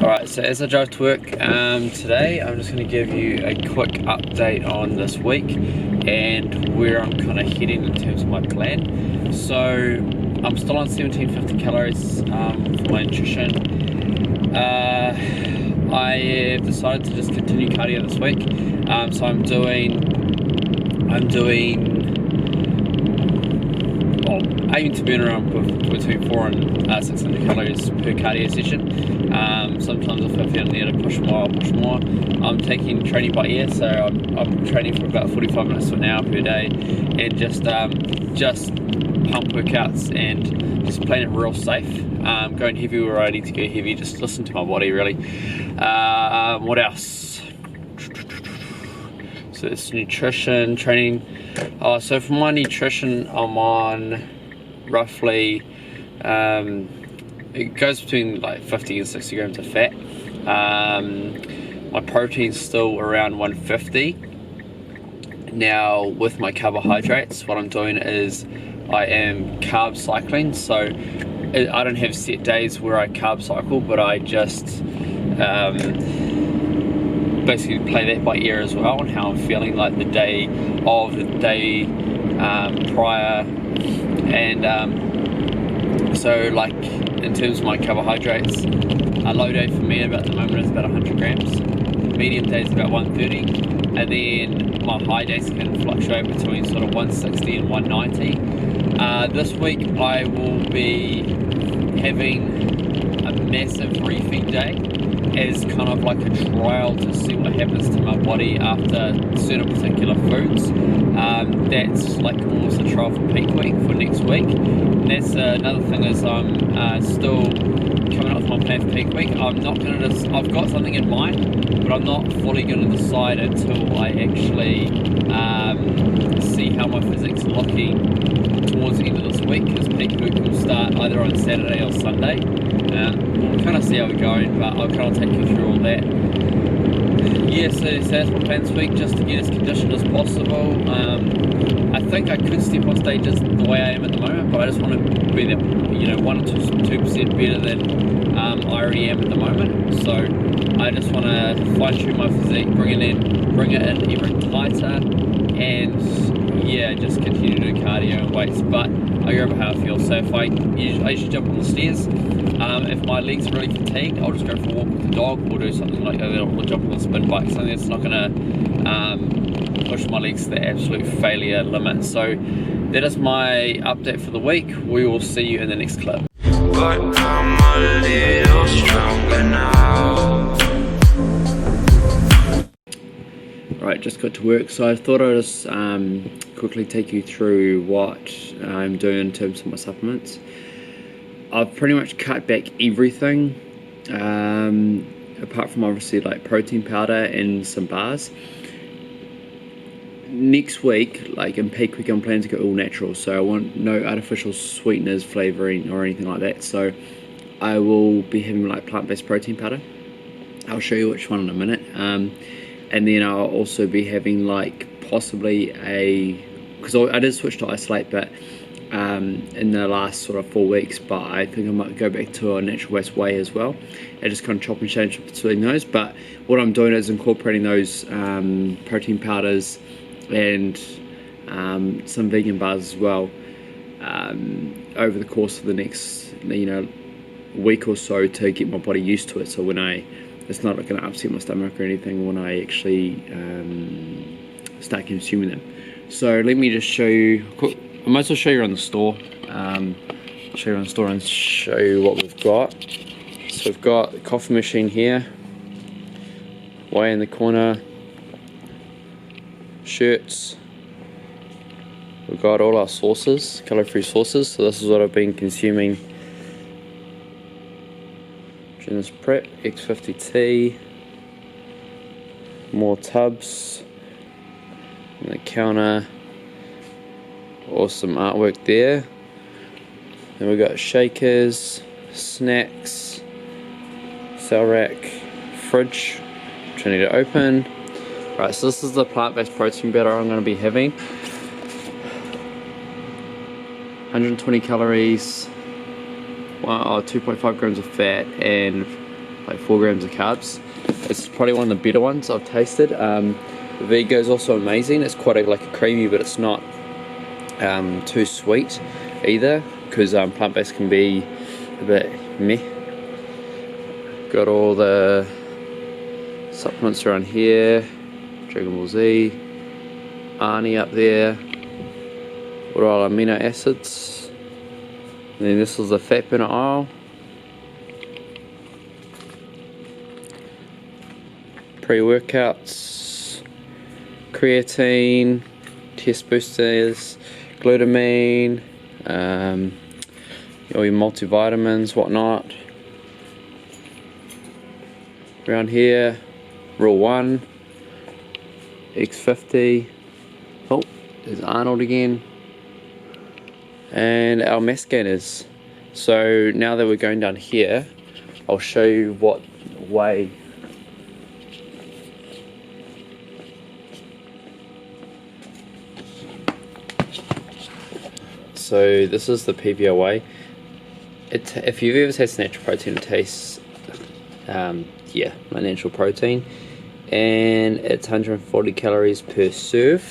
Alright, so as I drive to work today, I'm just going to give you a quick update on this week and where I'm kind of heading in terms of my plan. So I'm still on 1750 calories for my nutrition. I have decided to just continue cardio this week. So I'm aiming to burn around between 400 and 600 calories per cardio session. Sometimes if I feel need to push more, I'll push more. I'm taking training by ear, so I'm training for about 45 minutes to an hour per day, and just pump workouts and just playing it real safe. Going heavy where I need to go heavy, just listen to my body really. What else? So it's nutrition, training. So for my nutrition, I'm on roughly, it goes between like 50 and 60 grams of fat. My protein's still around 150. Now with my carbohydrates, what I'm doing is I am carb cycling. So I don't have set days where I carb cycle, but I just basically play that by ear as well, and how I'm feeling like the day of, the day prior. And so like in terms of my carbohydrates, a low day for me about the moment is about 100 grams, medium day is about 130, and then my high days can fluctuate between sort of 160 and 190. This week I will be having a massive refeed day as kind of like a trial to see what happens to my body after certain particular foods. That's like almost a trial for peak week for next week. And that's another thing is I'm still coming up with my plan for peak week. I'm not going to I've got something in mind, but I'm not fully going to decide until I actually see how my physics are looking towards the end of this week, because peak week will start either on Saturday or Sunday. We'll kind of see how we're going, but I'll kind of take you through all that. Yeah, so that's my plan this week, just to get as conditioned as possible. I think I could step on stage just the way I am at the moment, but I just want to be that, 1 or 2% better than I already am at the moment. So I just want to fine tune my physique, bring it in even tighter, and yeah, just continue to do cardio and weights. But I go over how I feel. So if I usually jump on the stairs. If my legs are really fatigued, I'll just go for a walk with the dog, or do something like that, or jump on a spin bike, something that's not going to push my legs to the absolute failure limit. So that is my update for the week. We will see you in the next clip. But I'm a little stronger now. Alright, just got to work, so I thought I'd just quickly take you through what I'm doing in terms of my supplements. I've pretty much cut back everything, apart from obviously like protein powder and some bars. Next week, like in peak week, I'm planning to go all natural, so I want no artificial sweeteners, flavouring or anything like that. So I will be having like plant-based protein powder. I'll show you which one in a minute. And then I'll also be having like possibly because I did switch to isolate, but in the last sort of 4 weeks, but I think I might go back to a natural based whey as well, and just kind of chop and change between those. But what I'm doing is incorporating those protein powders and some vegan bars as well over the course of the next week or so, to get my body used to it, so when it's not going to upset my stomach or anything when I actually start consuming them. So let me just show you. I might as well show you around the store. Show you around the store and show you what we've got. So we've got the coffee machine here, way in the corner, shirts. We've got all our sauces, calorie-free sauces. So this is what I've been consuming during this prep. X50 tea, more tubs, and the counter. Awesome artwork there. Then we've got shakers, snacks, cell rack, fridge, which I need to open. Right, so this is the plant-based protein powder I'm going to be having. 120 calories, 2.5 grams of fat, and like 4 grams of carbs. It's probably one of the better ones I've tasted. The Vigo is also amazing. It's quite like a creamy, but it's not too sweet either, because plant-based can be a bit meh. Got all the supplements around here. Dragon Ball Z, Arnie up there. What are all amino acids? And then this is the fat burner oil. Pre-workouts, creatine, test boosters, glutamine, all your multivitamins, whatnot. Around here, Rule 1, X50. Oh, there's Arnold again. And our mass gainers. So now that we're going down here, I'll show you what way. So this is the PBO way. If you've ever tasted natural protein, it tastes, yeah, like natural protein. And it's 140 calories per serve.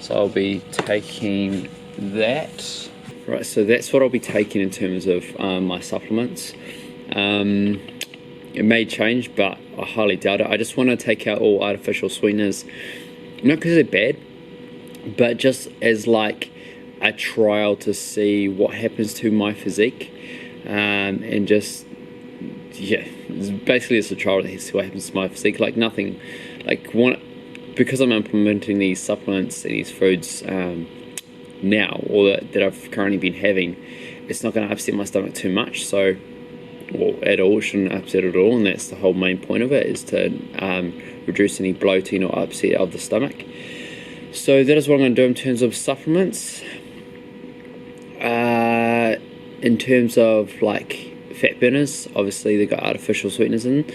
So I'll be taking that. Right, so that's what I'll be taking in terms of my supplements. It may change, but I highly doubt it. I just want to take out all artificial sweeteners, not because they're bad, but just as like a trial to see what happens to my physique, and just, yeah, basically it's a trial to see what happens to my physique. Like nothing, like because I'm implementing these supplements and these foods now, or that I've currently been having, it's not going to upset my stomach too much. So, well, at all, it shouldn't upset at all, and that's the whole main point of it, is to reduce any bloating or upset of the stomach. So that is what I'm going to do in terms of supplements. In terms of like fat burners, obviously they've got artificial sweeteners in,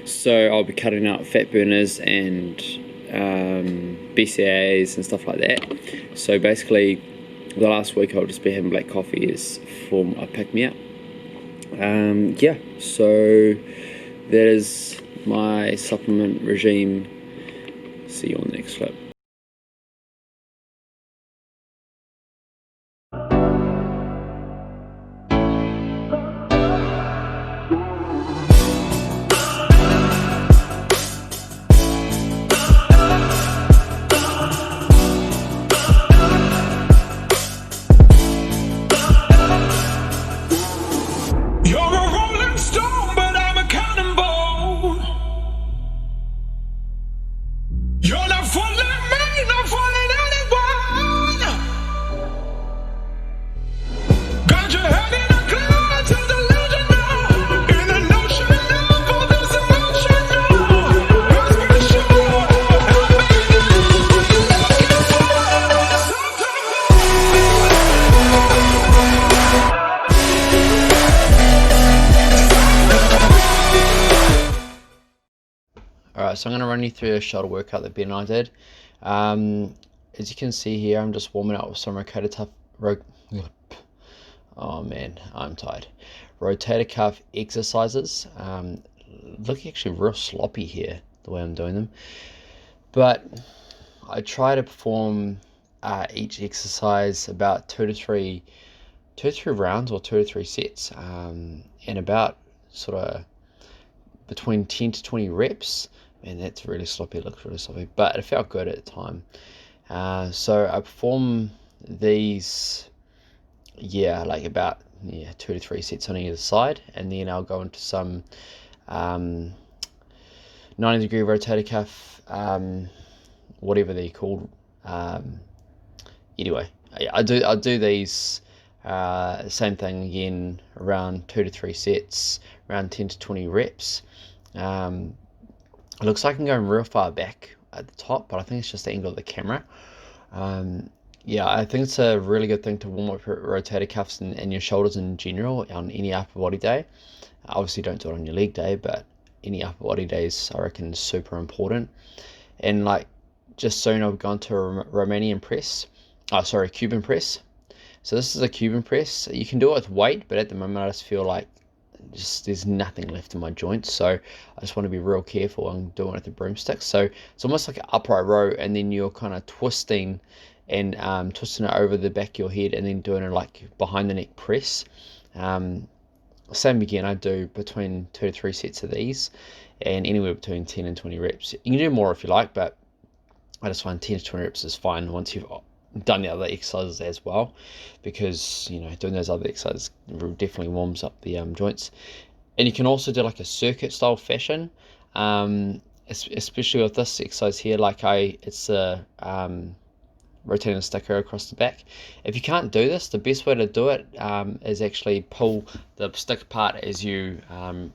so I'll be cutting out fat burners and BCAAs and stuff like that. So basically, the last week I'll just be having black coffee as for a pick-me-up. Yeah, so that is my supplement regime. See you on the next clip. Alright, so I'm going to run you through a shoulder workout that Ben and I did. As you can see here, I'm just warming up with some oh man, I'm tired. Rotator cuff exercises. Look actually real sloppy here, the way I'm doing them. But I try to perform each exercise about 2 to 3 rounds or 2 to 3 sets, and about sort of between 10 to 20 reps. Man, that's really sloppy, it looks really sloppy, but it felt good at the time. So I perform these, like about 2 to 3 sets on either side, and then I'll go into some 90-degree rotator cuff, whatever they're called. Anyway, I'll do these same thing again, around 2 to 3 sets, around 10 to 20 reps. It looks like I'm going real far back at the top, but I think it's just the angle of the camera. I think it's a really good thing to warm up your rotator cuffs and your shoulders in general on any upper body day. Obviously don't do it on your leg day, but any upper body days I reckon is super important. And like just soon I've gone to a Romanian press, Cuban press. So this is a Cuban press. You can do it with weight, but at the moment I just feel like just there's nothing left in my joints. So I just want to be real careful and doing it with the broomstick. So it's almost like an upright row, and then you're kind of twisting and twisting it over the back of your head, and then doing it like behind the neck press. Same again, I do between 2 to 3 sets of these, and anywhere between 10 and 20 reps. You can do more if you like, but I just find 10 to 20 reps is fine once you've done the other exercises as well, because doing those other exercises definitely warms up the joints. And you can also do like a circuit style fashion, especially with this exercise here. Like it's a rotating the sticker across the back. If you can't do this, the best way to do it is actually pull the stick apart as you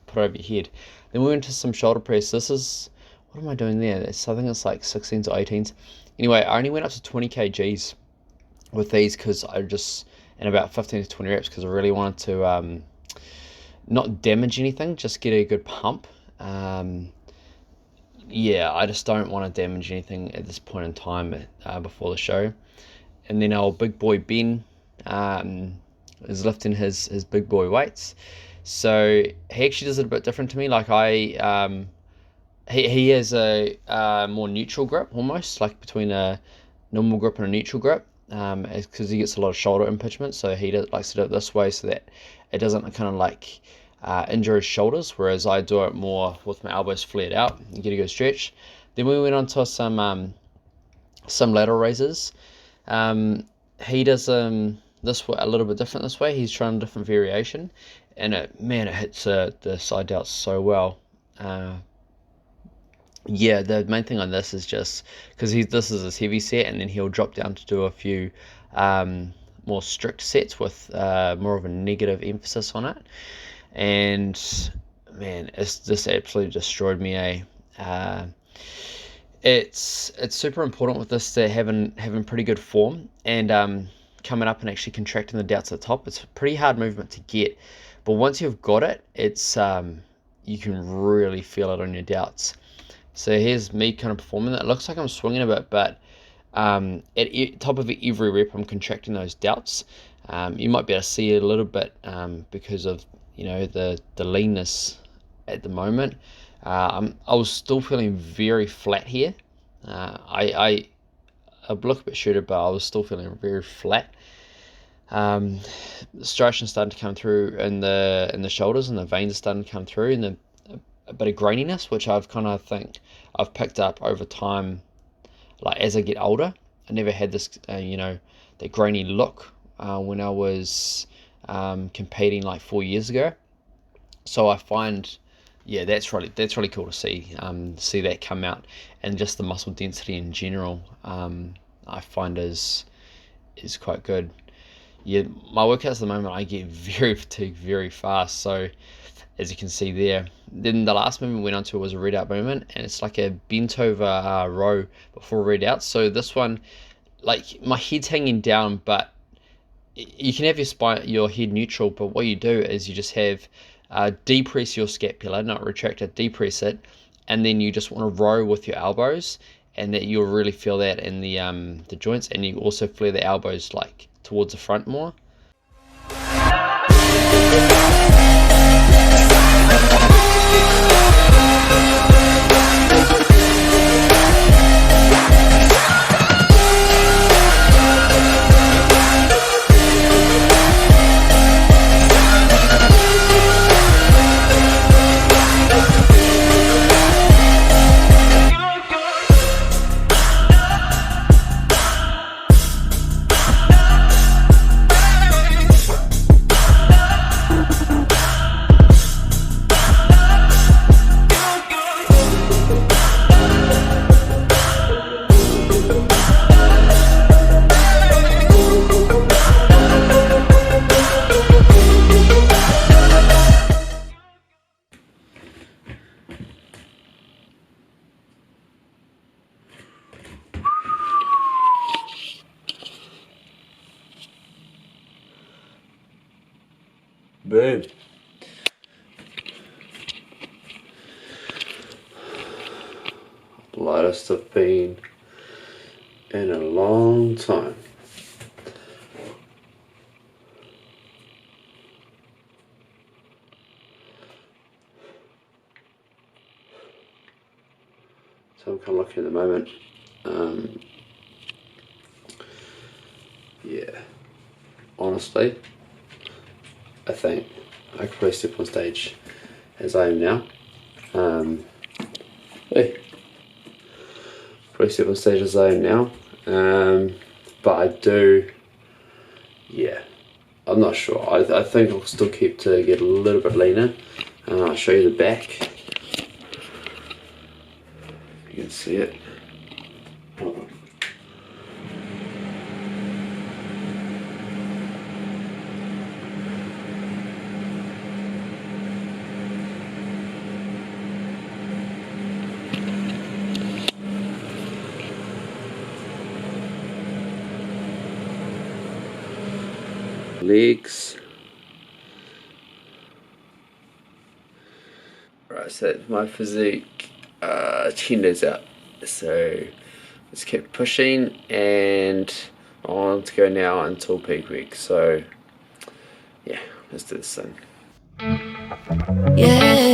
put it over your head. Then we went to some shoulder press. This is, what am I doing there? I think it's like 16s or 18s. Anyway, I only went up to 20 kgs with these because I just, in about 15 to 20 reps, because I really wanted to not damage anything, just get a good pump. Yeah, I just don't want to damage anything at this point in time before the show. And then our big boy Ben is lifting his big boy weights. So he actually does it a bit different to me. Like he has a more neutral grip, almost like between a normal grip and a neutral grip, because he gets a lot of shoulder impingement. So he likes to do it this way so that it doesn't kind of like injure his shoulders, whereas I do it more with my elbows flared out and get a good stretch. Then we went on to some lateral raises. He does this way, a little bit different this way. He's trying a different variation, and it hits the side delts so well. Yeah, the main thing on this is just because this is his heavy set, and then he'll drop down to do a few more strict sets with more of a negative emphasis on it. And man, it's just absolutely destroyed me. It's super important with this to having pretty good form and coming up and actually contracting the delts at the top. It's a pretty hard movement to get, but once you've got it, it's you can really feel it on your delts. So here's me kind of performing that. It looks like I'm swinging a bit, but at top of every rep, I'm contracting those delts. You might be able to see it a little bit because of the leanness at the moment. I was still feeling very flat here. I look a bit shooter, but I was still feeling very flat. The striation starting to come through in the shoulders, and the veins are starting to come through, and a bit of graininess, which I've think I've picked up over time, like as I get older. I never had this, that grainy look when I was competing like 4 years ago. So I find, yeah, that's really cool to see that come out, and just the muscle density in general, I find is quite good. Yeah, my workouts at the moment, I get very fatigued very fast. So as you can see there, then the last movement we went on to was a read out movement, and it's like a bent over row before read out. So this one, like my head's hanging down, but you can have your head neutral, but what you do is you just have depress your scapula, not retract it, depress it, and then you just want to row with your elbows, and that you'll really feel that in the joints, and you also flare the elbows like towards the front more. Boom. Lightest I've been in a long time. So I'm kind of looking at the moment. Yeah, honestly, I think I could probably step on stage as I am now. Probably step on stage as I am now. But I do, yeah, I'm not sure. I think I'll still keep to get a little bit leaner. I'll show you the back. You can see it. Legs. Right, so that's my physique 10 days out. So let's keep pushing, and I want to go now until peak week. So yeah, let's do this thing. Yeah.